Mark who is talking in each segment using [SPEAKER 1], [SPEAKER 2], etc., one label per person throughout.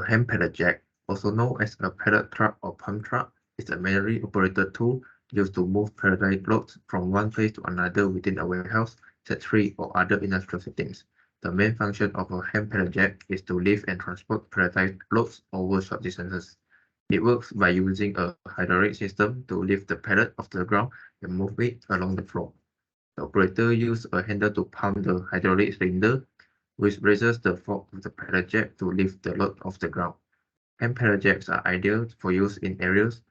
[SPEAKER 1] A hand pallet jack, also known as a pallet truck or pump truck, is a manually operated tool used to move palletized loads from one place to another within a warehouse, factory, or other industrial settings. The main function of a hand pallet jack is to lift and transport palletized loads over short distances. It works by using a hydraulic system to lift the pallet off the ground and move it along the floor. The operator uses a handle to pump the hydraulic cylinder, which raises the fork of the pallet jack to lift the load off the ground. Hand pallet jacks are ideal for use in areas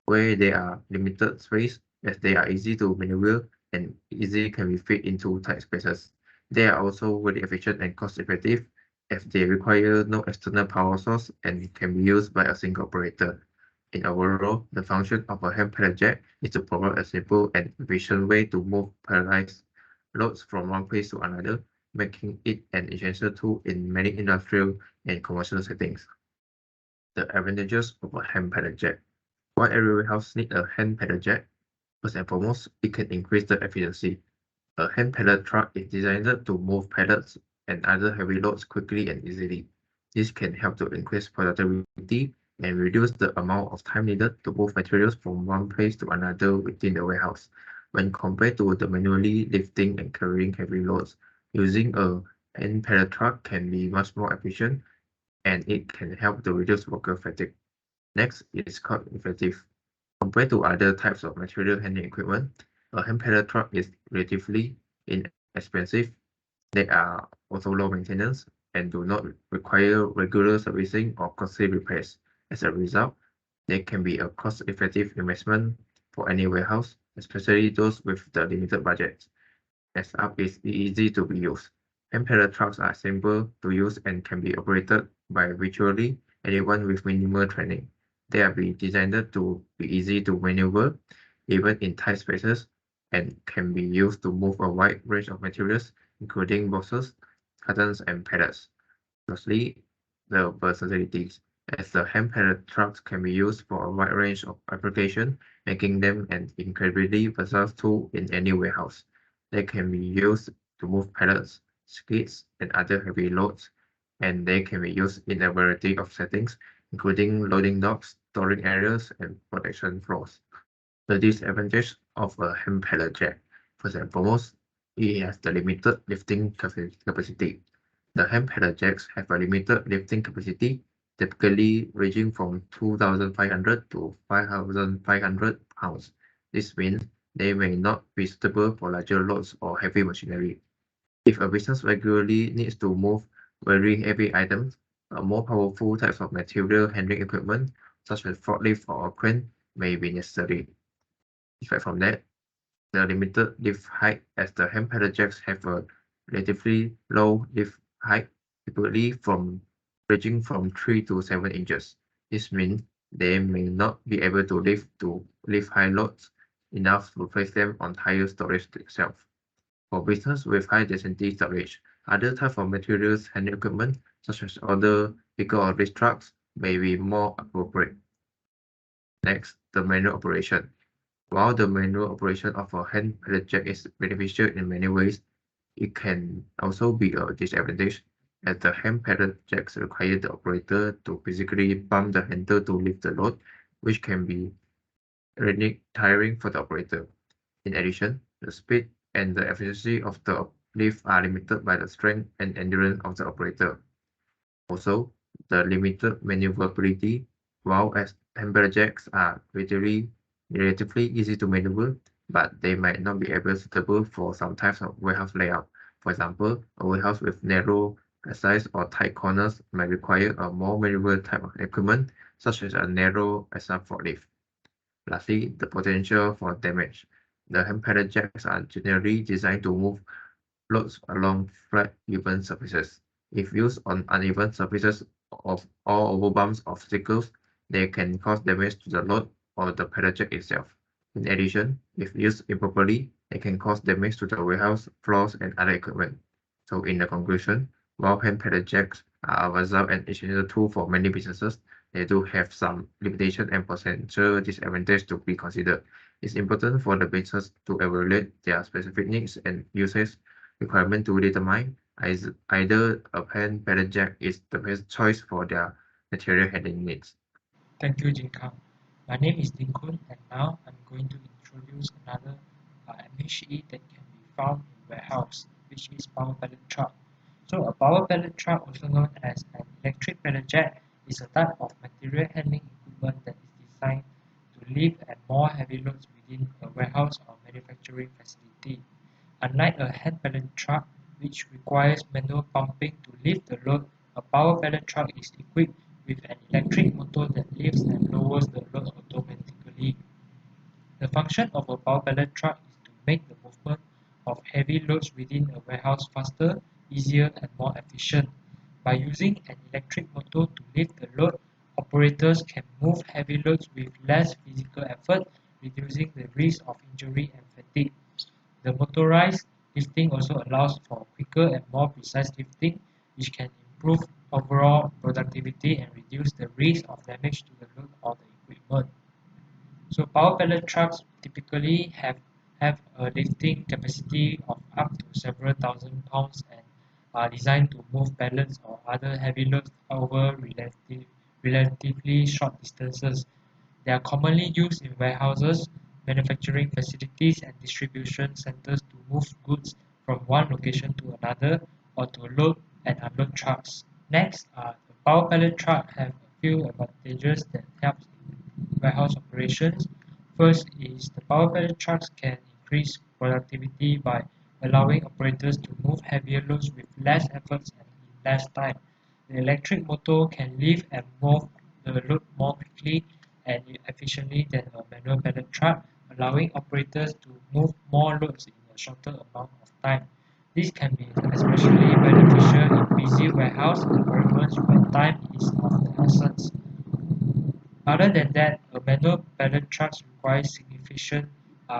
[SPEAKER 1] where there are limited space, as they are easy to maneuver and easily can be fit into tight spaces. They are also very efficient and cost-effective, as they require no external power source and can be used by a single operator. In overall, the function of a hand pallet jack is to provide a simple and efficient way to move palletized loads from one place to another, making it an essential tool in many industrial and commercial settings. The advantages of a hand pallet jack. Why every warehouse needs a hand pallet jack? First and foremost, it can increase the efficiency. A hand pallet truck is designed to move pallets and other heavy loads quickly and easily. This can help to increase productivity and reduce the amount of time needed to move materials from one place to another within the warehouse. When compared to the manually lifting and carrying heavy loads, using a hand pallet truck can be much more efficient, and it can help to reduce worker fatigue. Next is cost effective. Compared to other types of material handling equipment, a hand pallet truck is relatively inexpensive. They are also low maintenance and do not require regular servicing or costly repairs. As a result, they can be a cost-effective investment for any warehouse, especially those with the limited budget. Next up is easy to be used. Hand pallet trucks are simple to use and can be operated by virtually anyone with minimal training. They are designed to be easy to maneuver, even in tight spaces, and can be used to move a wide range of materials, including boxes, cartons, and pallets. Lastly, the versatilities, as the hand pallet trucks can be used for a wide range of applications, making them an incredibly versatile tool in any warehouse. They can be used to move pallets, skids, and other heavy loads, and they can be used in a variety of settings, including loading docks, storing areas, and production floors. The disadvantage of a hand pallet jack. First and foremost, it has the limited lifting capacity. The hand pallet jacks have a limited lifting capacity, typically ranging from 2,500 to 5,500 pounds. This means they may not be suitable for larger loads or heavy machinery. If a business regularly needs to move very heavy items, more powerful types of material handling equipment, such as forklift or a crane, may be necessary. Aside from that, the limited lift height, as the hand pallet jacks have a relatively low lift height, typically ranging from 3 to 7 inches. This means they may not be able to lift high loads enough to place them on higher storage shelf. For business with high density storage, other types of materials handling equipment, such as other bigger or lift trucks, may be more appropriate. Next, the manual operation. While the manual operation of a hand pallet jack is beneficial in many ways, it can also be a disadvantage, as the hand pallet jacks require the operator to physically pump the handle to lift the load, which can be really tiring for the operator. In addition, the speed and the efficiency of the lift are limited by the strength and endurance of the operator. Also, the limited maneuverability, while as hand pallet jacks are relatively easy to maneuver, but they might not be able suitable for some types of warehouse layout. For example, a warehouse with narrow size or tight corners might require a more maneuverable type of equipment, such as a narrow SR forklift. Lastly, the potential for damage. The hand pallet jacks are generally designed to move loads along flat, even surfaces. If used on uneven surfaces or over bumps or obstacles, they can cause damage to the load or the pallet jack itself. In addition, if used improperly, they can cause damage to the warehouse, floors, and other equipment. So in the conclusion, while hand pallet jacks are a versatile and essential tool for many businesses, they do have some limitation and potential disadvantage to be considered. It's important for the business to evaluate their specific needs and usage requirement to determine either a hand pallet jack is the best choice for their material handling needs.
[SPEAKER 2] Thank you, Jing. My name is Ding Kun, and now I'm going to introduce another MHE that can be found in warehouse, which is power pallet truck. So a power pallet truck, also known as an electric pallet jack, is a type of material handling equipment that is designed to lift and more heavy loads within a warehouse or manufacturing facility. Unlike a hand pallet truck, which requires manual pumping to lift the load, a power pallet truck is equipped with an electric motor that lifts and lowers the load automatically. The function of a power pallet truck is to make the movement of heavy loads within a warehouse faster, easier, and more efficient. By using an electric motor to lift the load, operators can move heavy loads with less physical effort, reducing the risk of injury and fatigue. The motorized lifting also allows for quicker and more precise lifting, which can improve overall productivity and reduce the risk of damage to the load or the equipment. So power pallet trucks typically have a lifting capacity of up to several thousand pounds and are designed to move pallets or other heavy loads over relatively short distances. They are commonly used in warehouses, manufacturing facilities, and distribution centers to move goods from one location to another or to load and unload trucks. Next, the power pallet truck have a few advantages that help in warehouse operations. First is the power pallet trucks can increase productivity by allowing operators to move heavier loads with less efforts and in less time. The electric motor can lift and move the load more quickly and efficiently than a manual pallet truck, allowing operators to move more loads in a shorter amount of time. This can be especially beneficial in busy warehouse environments where time is of the essence. Other than that, a manual pallet trucks requires significant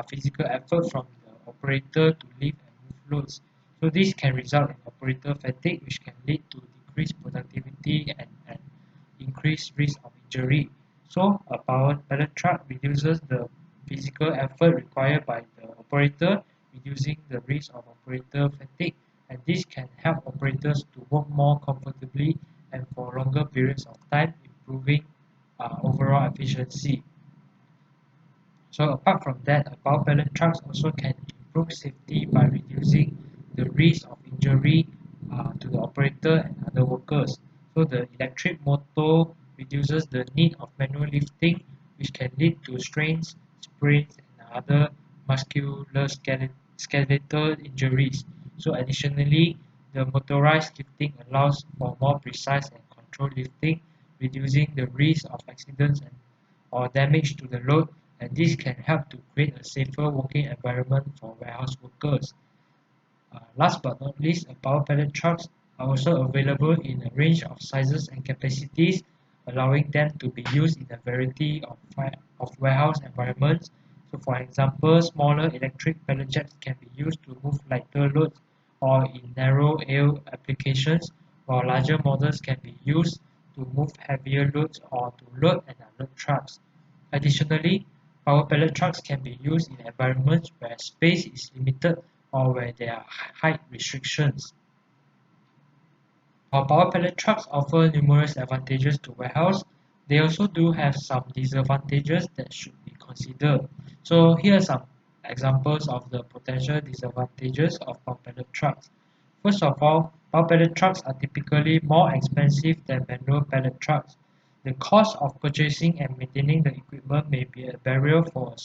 [SPEAKER 2] physical effort from the operator to lift and move loads. So this can result in operator fatigue, which can lead to decreased productivity and increased risk of injury. So a power pallet truck reduces the physical effort required by the operator, reducing the risk of operator fatigue, and this can help operators to work more comfortably and for longer periods of time, improving overall efficiency. So apart from that, power pallet trucks also can improve safety by reducing the risk of injury to the operator and other workers. So the electric motor reduces the need of manual lifting, which can lead to strains, sprains, and other musculoskeletal injuries. So additionally, the motorized lifting allows for more precise and controlled lifting, reducing the risk of accidents and or damage to the load, and this can help to create a safer working environment for warehouse workers. Last but not least, power pallet trucks are also available in a range of sizes and capacities, allowing them to be used in a variety of warehouse environments. So for example, smaller electric pallet jacks can be used to move lighter loads or in narrow aisle applications, while larger models can be used to move heavier loads or to load and unload trucks. Additionally, power pallet trucks can be used in environments where space is limited or where there are height restrictions. While power pallet trucks offer numerous advantages to warehouse, they also do have some disadvantages that should be considered. So here are some examples of the potential disadvantages of power pallet trucks. First of all, power pallet trucks are typically more expensive than manual pallet trucks. The cost of purchasing and maintaining the equipment may be a barrier for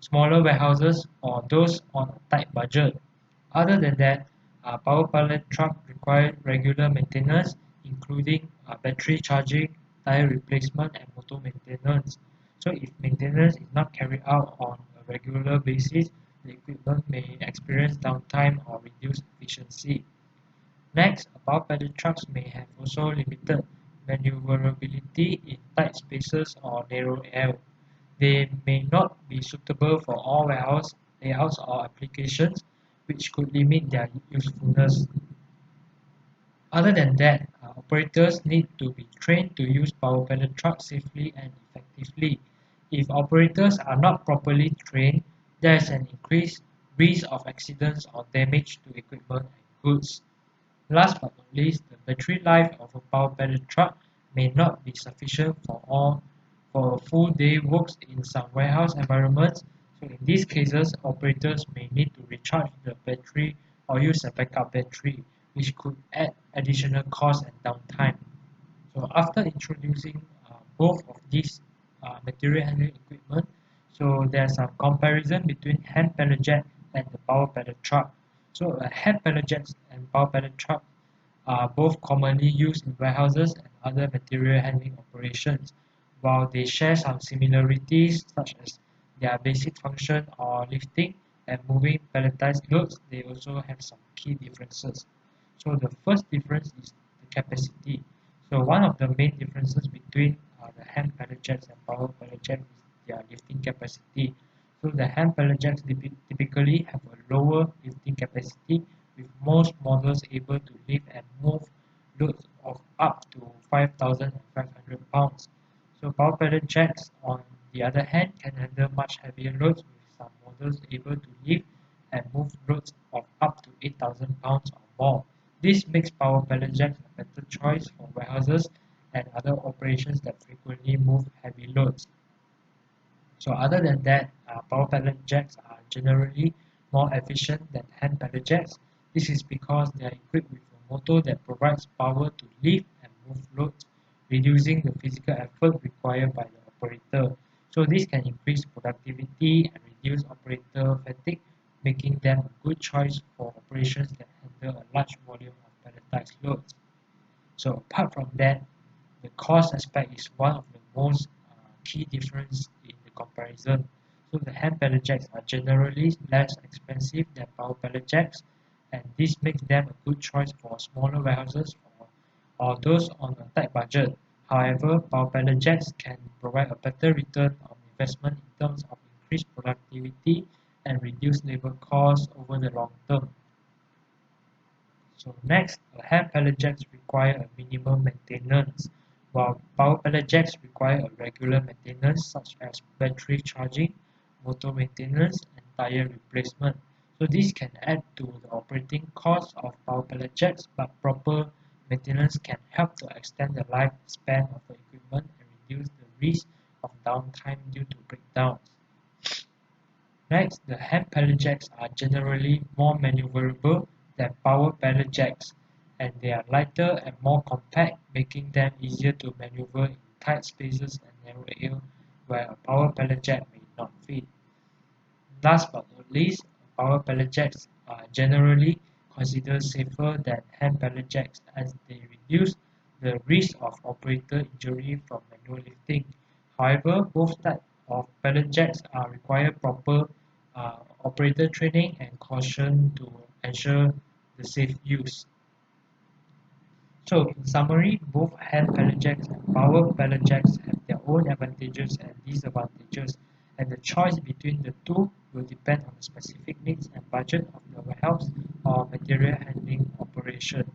[SPEAKER 2] smaller warehouses or those on a tight budget. Other than that, power pallet trucks require regular maintenance, including battery charging, tire replacement, and motor maintenance. So if maintenance is not carried out on a regular basis, the equipment may experience downtime or reduced efficiency. Next, power pallet trucks may have also limited maneuverability in tight spaces or narrow aisle. They may not be suitable for all warehouse layouts or applications, which could limit their usefulness. Other than that, operators need to be trained to use power pallet trucks safely and effectively. If operators are not properly trained, there is an increased risk of accidents or damage to equipment and goods. Last but not least, the battery life of a power pallet truck may not be sufficient for a full day works in some warehouse environments. So in these cases, operators may need to recharge the battery or use a backup battery, which could add additional cost and downtime. So after introducing both of these material handling equipment, so there's a comparison between hand pallet jack and the power pallet truck. So a hand pallet jack and power pallet truck are both commonly used in warehouses and other material handling operations. While they share some similarities such as their basic function or lifting and moving palletized loads, they also have some key differences. So the first difference is the capacity. So one of the main differences between the hand pallet jacks and power pallet jacks is their lifting capacity. So the hand pallet jacks typically have a lower lifting capacity, with most models able to lift and move loads of up to 5,500 pounds. So power pallet jacks, on the other hand, can handle much heavier loads, with some models able to lift and move loads of up to 8,000 pounds or more. This makes power pallet jacks a better choice for warehouses and other operations that frequently move heavy loads. So other than that, power pallet jacks are generally more efficient than hand pallet jacks. This is because they are equipped with a motor that provides power to lift and move loads, reducing the physical effort required by the operator. So this can increase productivity and reduce operator fatigue, making them a good choice for operations that handle a large volume of palletized loads. So apart from that, the cost aspect is one of the most key difference in the comparison. So the hand pallet jacks are generally less expensive than power pallet jacks, and this makes them a good choice for smaller warehouses or those on a tight budget. However, power pallet jacks can provide a better return on investment in terms of increased productivity and reduced labor costs over the long term. So next, hand pallet jacks require a minimum maintenance, while power pallet jacks require a regular maintenance such as battery charging, motor maintenance, and tire replacement. So this can add to the operating cost of power pallet jacks, but proper maintenance can help to extend the lifespan of the equipment and reduce the risk of downtime due to breakdowns. Next, the hand pallet jacks are generally more maneuverable than power pallet jacks, and they are lighter and more compact, making them easier to maneuver in tight spaces and narrow areas where a power pallet jack may not fit. Last but not least, power pallet jacks are generally considered safer than hand pallet jacks as they reduce the risk of operator injury from manual lifting. However, both types of pallet jacks are require proper operator training and caution to ensure the safe use. So, in summary, both hand pallet jacks and power pallet jacks have their own advantages and disadvantages, and the choice between the two will depend on the specific needs and budget of the warehouse or material handling operation.